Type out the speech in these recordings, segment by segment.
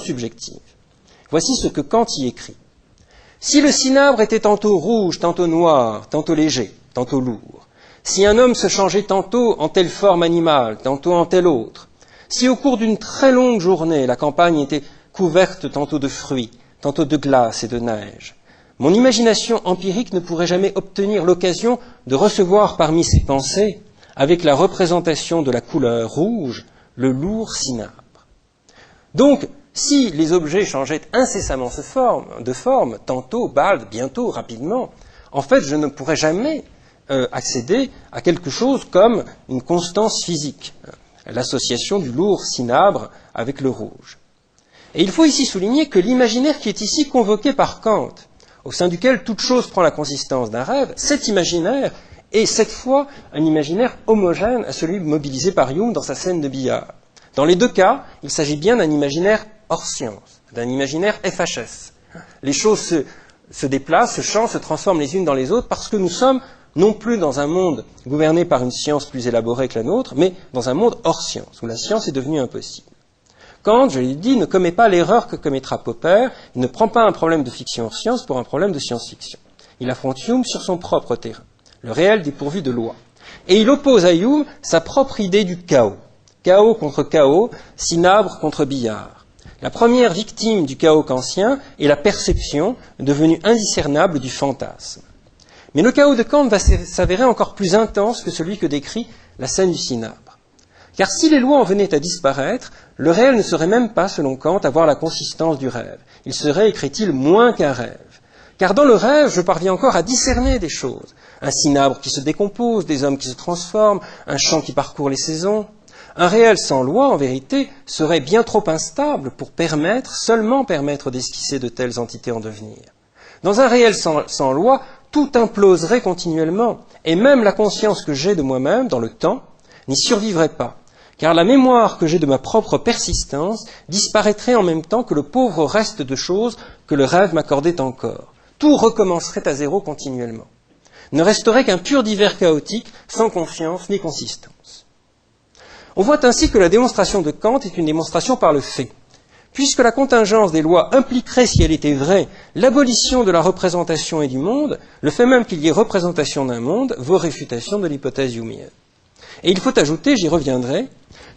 subjective. Voici ce que Kant y écrit. Si le cinabre était tantôt rouge, tantôt noir, tantôt léger, tantôt lourd, si un homme se changeait tantôt en telle forme animale, tantôt en telle autre, si au cours d'une très longue journée la campagne était couverte tantôt de fruits, tantôt de glace et de neige, mon imagination empirique ne pourrait jamais obtenir l'occasion de recevoir parmi ses pensées, avec la représentation de la couleur rouge, le lourd cinabre. Donc, si les objets changeaient incessamment de forme, tantôt, balde, bientôt, rapidement, en fait, je ne pourrais jamais accéder à quelque chose comme une constance physique, l'association du lourd cinabre avec le rouge. Et il faut ici souligner que l'imaginaire qui est ici convoqué par Kant, au sein duquel toute chose prend la consistance d'un rêve, cet imaginaire est cette fois un imaginaire homogène à celui mobilisé par Hume dans sa scène de billard. Dans les deux cas, il s'agit bien d'un imaginaire hors science, d'un imaginaire FHS. Les choses se déplacent, se changent, se transforment les unes dans les autres parce que nous sommes non plus dans un monde gouverné par une science plus élaborée que la nôtre, mais dans un monde hors science, où la science est devenue impossible. Kant, je l'ai dit, ne commet pas l'erreur que commettra Popper, il ne prend pas un problème de fiction hors science pour un problème de science-fiction. Il affronte Hume sur son propre terrain, le réel dépourvu de loi. Et il oppose à Hume sa propre idée du chaos. Chaos contre chaos, cinabre contre billard. La première victime du chaos kantien est la perception, devenue indiscernable du fantasme. Mais le chaos de Kant va s'avérer encore plus intense que celui que décrit la scène du cinabre. Car si les lois en venaient à disparaître, le réel ne serait même pas, selon Kant, avoir la consistance du rêve. Il serait, écrit-il, moins qu'un rêve. Car dans le rêve, je parviens encore à discerner des choses. Un cinabre qui se décompose, des hommes qui se transforment, un champ qui parcourt les saisons. Un réel sans loi, en vérité, serait bien trop instable pour seulement permettre d'esquisser de telles entités en devenir. Dans un réel sans loi, tout imploserait continuellement, et même la conscience que j'ai de moi-même, dans le temps, n'y survivrait pas, car la mémoire que j'ai de ma propre persistance disparaîtrait en même temps que le pauvre reste de choses que le rêve m'accordait encore. Tout recommencerait à zéro continuellement. Ne resterait qu'un pur divers chaotique, sans confiance ni consistance. On voit ainsi que la démonstration de Kant est une démonstration par le fait. Puisque la contingence des lois impliquerait, si elle était vraie, l'abolition de la représentation et du monde, le fait même qu'il y ait représentation d'un monde vaut réfutation de l'hypothèse humienne. Et il faut ajouter, j'y reviendrai,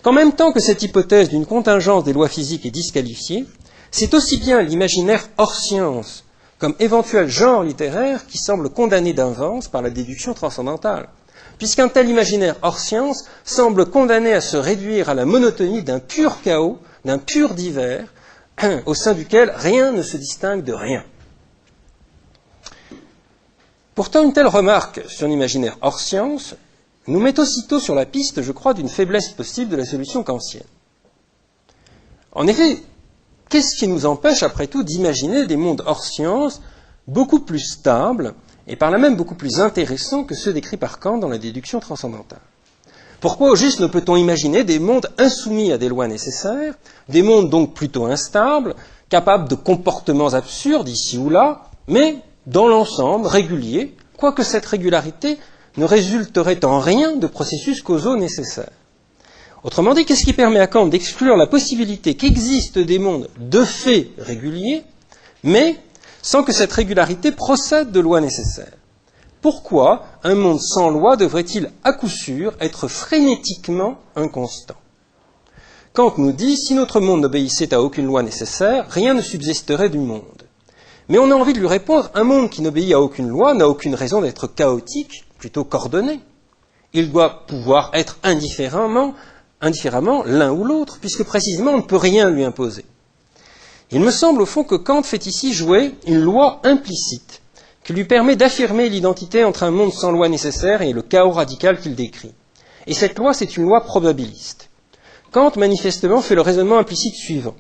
qu'en même temps que cette hypothèse d'une contingence des lois physiques est disqualifiée, c'est aussi bien l'imaginaire hors science, comme éventuel genre littéraire, qui semble condamné d'avance par la déduction transcendantale. Puisqu'un tel imaginaire hors science semble condamné à se réduire à la monotonie d'un pur chaos, d'un pur divers, au sein duquel rien ne se distingue de rien. Pourtant, une telle remarque sur l'imaginaire hors science nous met aussitôt sur la piste, je crois, d'une faiblesse possible de la solution kantienne. En effet, qu'est-ce qui nous empêche, après tout, d'imaginer des mondes hors science beaucoup plus stables et par là même beaucoup plus intéressants que ceux décrits par Kant dans la déduction transcendantale? Pourquoi au juste ne peut-on imaginer des mondes insoumis à des lois nécessaires, des mondes donc plutôt instables, capables de comportements absurdes ici ou là, mais dans l'ensemble réguliers, quoique cette régularité ne résulterait en rien de processus causaux nécessaires. Autrement dit, qu'est-ce qui permet à Kant d'exclure la possibilité qu'existent des mondes de fait réguliers, mais sans que cette régularité procède de lois nécessaires? Pourquoi un monde sans loi devrait-il à coup sûr être frénétiquement inconstant? Kant nous dit, si notre monde n'obéissait à aucune loi nécessaire, rien ne subsisterait du monde. Mais on a envie de lui répondre, un monde qui n'obéit à aucune loi n'a aucune raison d'être chaotique, plutôt qu'ordonné. Il doit pouvoir être indifféremment l'un ou l'autre, puisque précisément on ne peut rien lui imposer. Il me semble au fond que Kant fait ici jouer une loi implicite, qui lui permet d'affirmer l'identité entre un monde sans loi nécessaire et le chaos radical qu'il décrit. Et cette loi, c'est une loi probabiliste. Kant, manifestement, fait le raisonnement implicite suivant.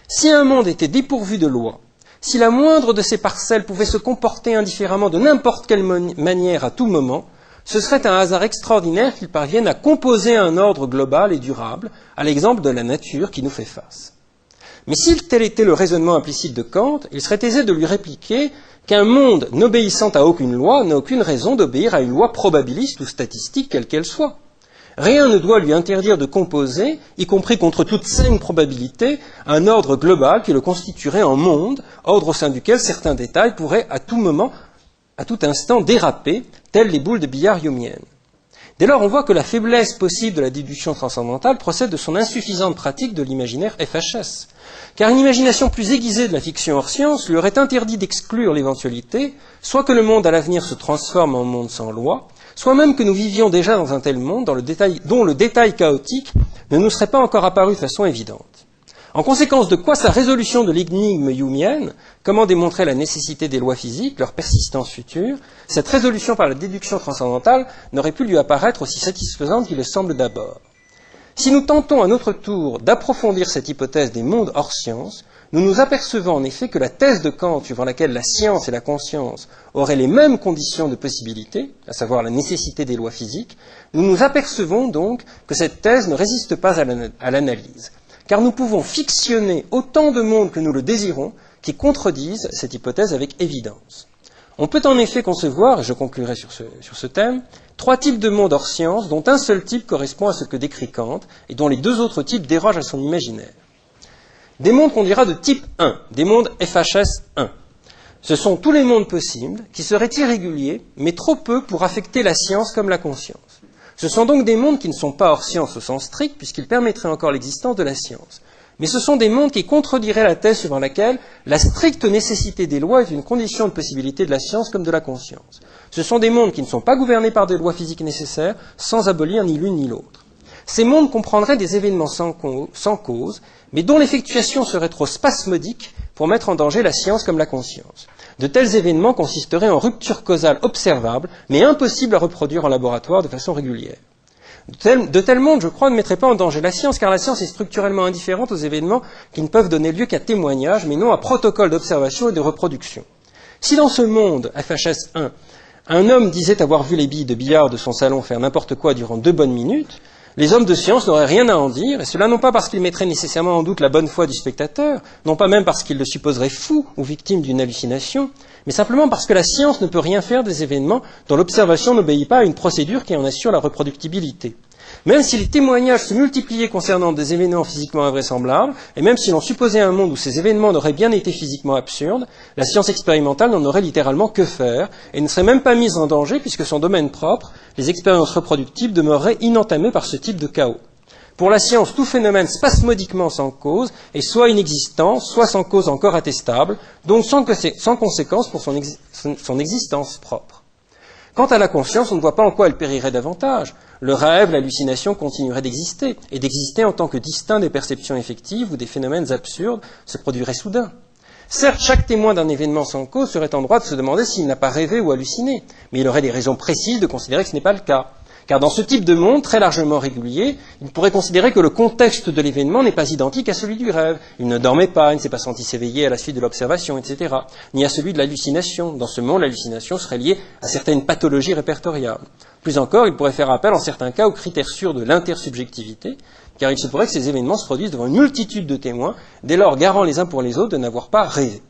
Si un monde était dépourvu de loi, si la moindre de ses parcelles pouvait se comporter indifféremment de n'importe quelle manière à tout moment, ce serait un hasard extraordinaire qu'il parvienne à composer un ordre global et durable, à l'exemple de la nature qui nous fait face. Mais si tel était le raisonnement implicite de Kant, il serait aisé de lui répliquer qu'un monde n'obéissant à aucune loi n'a aucune raison d'obéir à une loi probabiliste ou statistique quelle qu'elle soit. Rien ne doit lui interdire de composer, y compris contre toute saine probabilité, un ordre global qui le constituerait en monde, ordre au sein duquel certains détails pourraient à tout moment, à tout instant déraper, telles les boules de billard yomiennes. Dès lors, on voit que la faiblesse possible de la déduction transcendantale procède de son insuffisante pratique de l'imaginaire FHS. Car une imagination plus aiguisée de la fiction hors science lui aurait interdit d'exclure l'éventualité, soit que le monde à l'avenir se transforme en monde sans loi, soit même que nous vivions déjà dans un tel monde dont le détail chaotique ne nous serait pas encore apparu de façon évidente. En conséquence de quoi sa résolution de l'énigme humienne, comment démontrer la nécessité des lois physiques, leur persistance future, cette résolution par la déduction transcendantale n'aurait pu lui apparaître aussi satisfaisante qu'il le semble d'abord. Si nous tentons à notre tour d'approfondir cette hypothèse des mondes hors science, nous nous apercevons en effet que la thèse de Kant, suivant laquelle la science et la conscience auraient les mêmes conditions de possibilité, à savoir la nécessité des lois physiques, nous nous apercevons donc que cette thèse ne résiste pas à l'analyse, car nous pouvons fictionner autant de mondes que nous le désirons qui contredisent cette hypothèse avec évidence. On peut en effet concevoir, et je conclurai sur ce thème, 3 types de mondes hors science dont un seul type correspond à ce que décrit Kant et dont les 2 autres types dérogent à son imaginaire. Des mondes qu'on dira de type 1, des mondes FHS 1. Ce sont tous les mondes possibles qui seraient irréguliers, mais trop peu pour affecter la science comme la conscience. Ce sont donc des mondes qui ne sont pas hors science au sens strict, puisqu'ils permettraient encore l'existence de la science. Mais ce sont des mondes qui contrediraient la thèse suivant laquelle la stricte nécessité des lois est une condition de possibilité de la science comme de la conscience. Ce sont des mondes qui ne sont pas gouvernés par des lois physiques nécessaires, sans abolir ni l'une ni l'autre. Ces mondes comprendraient des événements sans cause, mais dont l'effectuation serait trop spasmodique pour mettre en danger la science comme la conscience. De tels événements consisteraient en rupture causale observable, mais impossible à reproduire en laboratoire de façon régulière. De tels mondes, je crois, ne mettraient pas en danger la science, car la science est structurellement indifférente aux événements qui ne peuvent donner lieu qu'à témoignage, mais non à protocole d'observation et de reproduction. Si dans ce monde, FHS 1, un homme disait avoir vu les billes de billard de son salon faire n'importe quoi durant 2 bonnes minutes, les hommes de science n'auraient rien à en dire, et cela non pas parce qu'ils mettraient nécessairement en doute la bonne foi du spectateur, non pas même parce qu'ils le supposeraient fou ou victime d'une hallucination, mais simplement parce que la science ne peut rien faire des événements dont l'observation n'obéit pas à une procédure qui en assure la reproductibilité. Même si les témoignages se multipliaient concernant des événements physiquement invraisemblables, et même si l'on supposait un monde où ces événements n'auraient bien été physiquement absurdes, la science expérimentale n'en aurait littéralement que faire, et ne serait même pas mise en danger puisque son domaine propre, les expériences reproductibles, demeurerait inentamé par ce type de chaos. Pour la science, tout phénomène spasmodiquement sans cause est soit inexistant, soit sans cause encore attestable, donc sans conséquence pour son existence propre. Quant à la conscience, on ne voit pas en quoi elle périrait davantage. Le rêve, l'hallucination continueraient d'exister, et d'exister en tant que distinct des perceptions effectives où des phénomènes absurdes se produiraient soudain. Certes, chaque témoin d'un événement sans cause serait en droit de se demander s'il n'a pas rêvé ou halluciné, mais il aurait des raisons précises de considérer que ce n'est pas le cas. Car dans ce type de monde, très largement régulier, il pourrait considérer que le contexte de l'événement n'est pas identique à celui du rêve. Il ne dormait pas, il ne s'est pas senti s'éveiller à la suite de l'observation, etc. Ni à celui de l'hallucination. Dans ce monde, l'hallucination serait liée à certaines pathologies répertoriables. Plus encore, il pourrait faire appel en certains cas aux critères sûrs de l'intersubjectivité, car il se pourrait que ces événements se produisent devant une multitude de témoins, dès lors garants les uns pour les autres de n'avoir pas rêvé.